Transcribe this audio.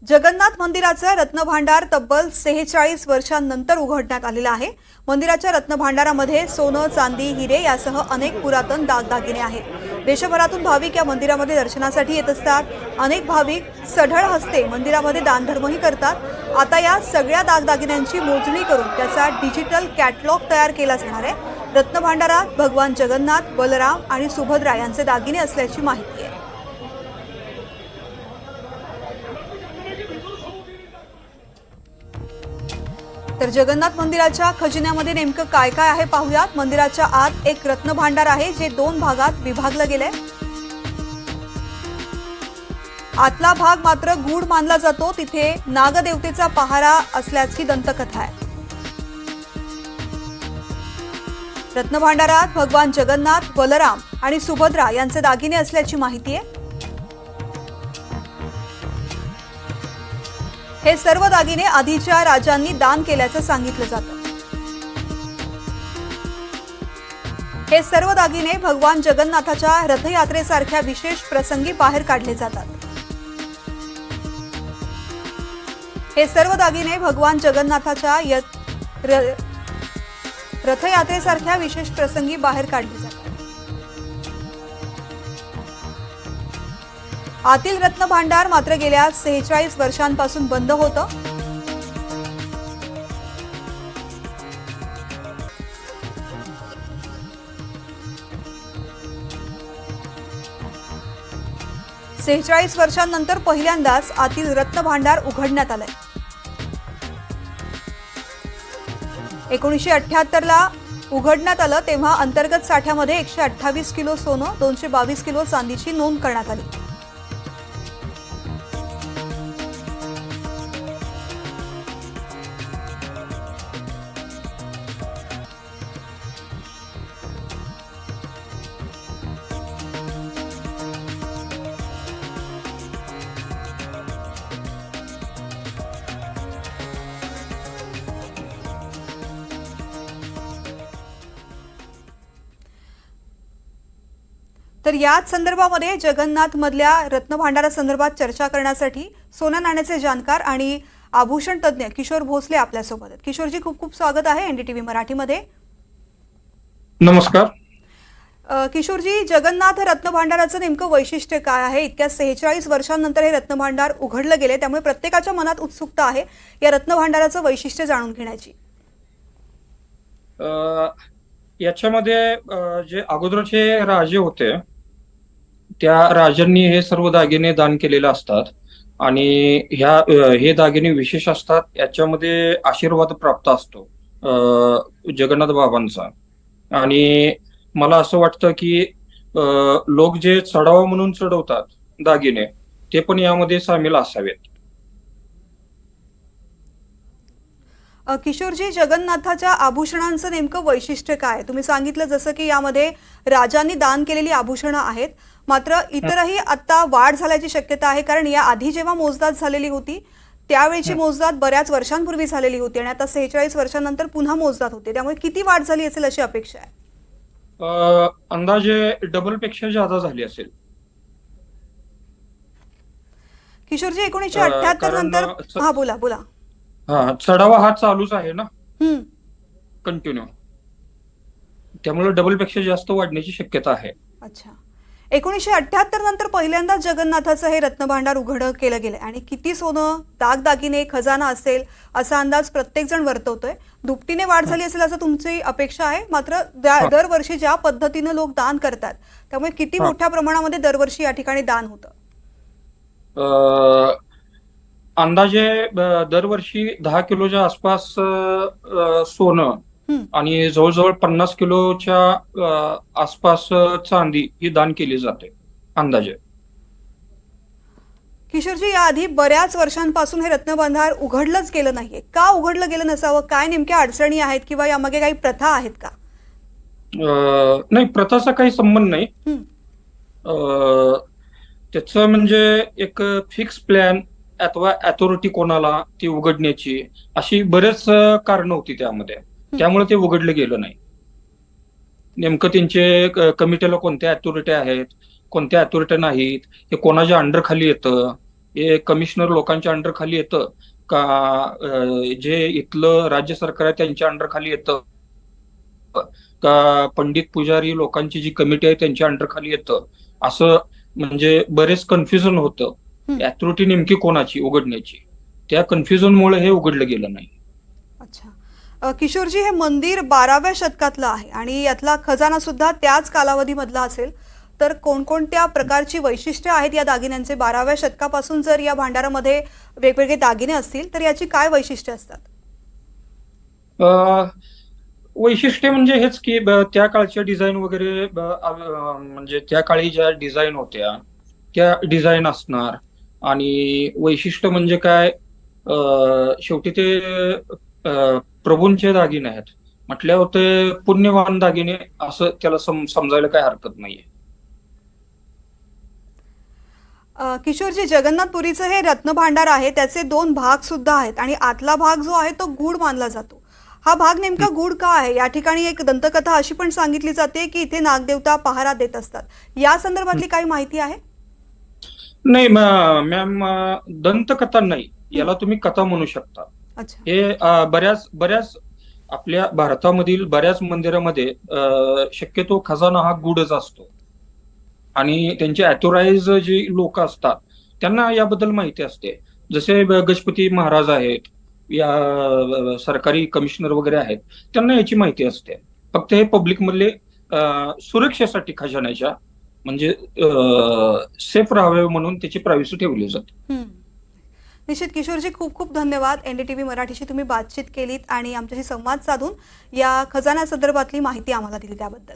जगन्नाथ मंदिराचा रत्नभांडार तब्बल 46 वर्षांनंतर उघडण्यात आलेला आहे। मंदिराच्या रत्नभांडारामध्ये सोनं, चांदी, हिरे यासह अनेक पुरातन दागदागिने आहेत। देशभरातून भाविक या मंदिरामध्ये दर्शनासाठी येत असतात। अनेक भाविक सढळ हस्ते मंदिरामध्ये दानधर्मही करतात। आता या सगळ्या दागदागिन्यांची मोजणी करून त्याचा डिजिटल कॅटलॉग तयार केला जाणार आहे। रत्नभांडारात भगवान जगन्नाथ, बलराम आणि सुभद्रा यांचे दागिने असल्याची माहिती आहे। तर जगन्नाथ मंदिराच्या खजिन्यामध्ये नेमकं काय काय आहे पाहूयात। मंदिराच्या आत एक रत्नभांडार आहे जे 2 भागात विभागलं गेलंय। आतला भाग मात्र गूढ मानला जातो। तिथे नागदेवतेचा पहारा असल्याची दंतकथा आहे। रत्नभांडारात भगवान जगन्नाथ, बलराम आणि सुभद्रा यांचे दागिने असल्याची माहिती आहे। हे सर्व दागिने आधीच्या राजांनी दान केल्याचं सांगितलं जातं। हे सर्व दागिने भगवान जगन्नाथाच्या रथयात्रेसारख्या विशेष प्रसंगी बाहेर काढले जातात। हे सर्व दागिने भगवान जगन्नाथाच्या रथयात्रेसारख्या विशेष प्रसंगी बाहेर काढले जातात। आतील रत्नभांडार मात्र गेल्या 46 वर्षांपासून बंद होतं। सेहेचाळीस वर्षांनंतर पहिल्यांदाच आतील रत्नभांडार उघडण्यात आलंय। 1978 ला उघडण्यात आलं तेव्हा अंतर्गत साठ्यामध्ये 128 किलो सोनं, 222 किलो चांदीची नोंद करण्यात आली। तर याच संदर्भामध्ये जगन्नाथ मधल्या रत्नभांडारासंदर्भात चर्चा करण्यासाठी सोन्या नाण्याचे जाणकार आणि आभूषण तज्ञ किशोर भोसले आपल्यासोबत आहेत। किशोरजी, खूप खूप स्वागत आहे एनडीटीव्ही मराठीमध्ये। नमस्कार किशोरजी, जगन्नाथ रत्नभांडाराचं नेमकं वैशिष्ट्य काय आहे? इतक्या 46 वर्षांनंतर हे रत्नभांडार उघडलं गेले, त्यामुळे प्रत्येकाच्या मनात उत्सुकता आहे या रत्नभांडाराचं वैशिष्ट्य जाणून घेण्याची। याच्यामध्ये जे अगोदरचे राजे होते त्या राजांनी हे सर्व दागिने दान केलेले असतात आणि हे दागिने विशेष असतात। याच्यामध्ये आशीर्वाद प्राप्त असतो जगन्नाथ बाबांचा। आणि मला असं वाटतं की लोक जे चढावा म्हणून चढवतात दागिने ते पण यामध्ये सामील असावेत। किशोरजी, जगन्नाथाच्या आभूषणांचं नेमकं वैशिष्ट्य काय? तुम्ही सांगितलं जसं की यामध्ये राजांनी दान केलेली आभूषणं आहेत, मात्र इतरही आता वाढ झाल्याची शक्यता आहे, कारण या आधी जेव्हा मोजदाद झालेली होती त्यावेळीची मोजदाद बऱ्याच वर्षांपूर्वी झालेली होती आणि आता 46 वर्षांनंतर पुन्हा मोजदाद होते, त्यामुळे किती वाढ झाली असेल अशी अपेक्षा आहे? अंदाजे डबल पेक्षा जादा झाली असेल। किशोरजी, 1978 नंतर हा बोला बोला। चढावा हा चालूच आहे ना कंटिन्यू, त्यामुळे डबल पेक्षा जास्त वाढण्याची शक्यता आहे। अच्छा, 1978 नंतर पहिल्यांदा जगन्नाथाचं हे रत्नभांडार उघड केलं गेलंय आणि किती सोनं, दागदागिने, खजाना असेल असा अंदाज प्रत्येक जण वर्तवतोय। दुपटीने वाढ झाली असेल असं तुमची अपेक्षा आहे, मात्र दरवर्षी ज्या पद्धतीने लोक दान करतात त्यामुळे किती मोठ्या प्रमाणामध्ये दरवर्षी या ठिकाणी दान होतं? अंदाजे दरवर्षी 10 किलोच्या आसपास सोनं आणि जवळजवळ 50 किलोच्या आसपास चांदी ही दान केली जाते अंदाजे। किशोरजी, याआधी बऱ्याच वर्षांपासून हे रत्नभांडार उघडलंच गेलं नाहीये, का उघडलं गेलं नसावं? काय नेमक्या अडचणी आहेत किंवा यामागे काही प्रथा आहेत का? नाही, प्रथाचा काही संबंध नाही। त्याचं म्हणजे एक फिक्स प्लॅन अथवा अथॉरिटी कोणाला ती उघडण्याची अशी बरेच कारण होती त्यामध्ये, त्यामुळे ते उघडलं गेलं नाही। नेमकं त्यांचे कमिटीला कोणत्या अथॉरिटी आहेत, कोणत्या अथॉरिटी नाहीत, हे कोणाच्या अंडर खाली येतं, हे कमिशनर लोकांच्या अंडर खाली येतं का जे इथलं राज्य सरकार आहे त्यांच्या अंडर खाली येतं का पंडित पुजारी लोकांची जी कमिटी आहे त्यांच्या अंडर खाली येतं, असं म्हणजे बरेच कन्फ्युजन होतं. हं. अथॉरिटी नेमकी कोणाची उघडण्याची, त्या कन्फ्युजनमुळे हे उघडलं गेलं नाही. अच्छा. किशोरजी, हे मंदिर 12व्या शतकातलं आहे आणि यातला खजाना सुद्धा त्याच कालावधीमधला असेल, तर कोणकोणत्या प्रकारची वैशिष्ट्ये आहेत या दागिन्यांचे? 12व्या शतकापासून जर या भांडारामध्ये वेगवेगळे दागिने असतील तर याची काय वैशिष्ट्ये असतात? अ, वैशिष्ट्य म्हणजे हेच की त्या काळच्या डिझाईन वगैरे म्हणजे त्या काळी ज्या डिझाईन होत्या त्या डिझाईन असणार. आणि वैशिष्ट्य म्हणजे काय, शेवटी ते प्रभूंचे दागिने आहेत म्हटल्यावर ते पुण्यवान दागिने असं त्याला समजायला काही हरकत नाहीये. किशोरजी, जगन्नाथपुरीचं हे रत्नभांडार आहे, त्याचे 2 भाग सुद्धा आहेत आणि आतला भाग जो आहे तो गूढ मानला जातो. हा भाग नेमका गूढ का आहे? या ठिकाणी एक दंतकथा अशी पण सांगितली जाते की इथे नागदेवता पहारा देत असतात. या संदर्भातली काही माहिती आहे? नाही मॅम, दंतकथा नाही, याला तुम्ही कथा म्हणू शकता. अच्छा. हे बऱ्याच बऱ्याच आपल्या भारतामधील बऱ्याच मंदिरामध्ये शक्यतो खजाना हा गूढच असतो आणि त्यांचे अथोराइज जी लोक असतात त्यांना याबद्दल माहिती असते. जसे गजपती महाराज आहेत या सरकारी कमिशनर वगैरे आहेत, त्यांना याची माहिती असते. फक्त हे पब्लिक मधले सुरक्षेसाठी खजान्याच्या म्हणजे सेफ राहावे म्हणून त्याची प्रायव्हसी ठेवली जाते. हं. निश्चित किशोरजी, खूप खूप धन्यवाद. NDTV मराठीशी तुम्ही बातचीत केलीत आणि आमच्याशी संवाद साधून या खजाना संदर्भातली माहिती आम्हाला दिली त्याबद्दल.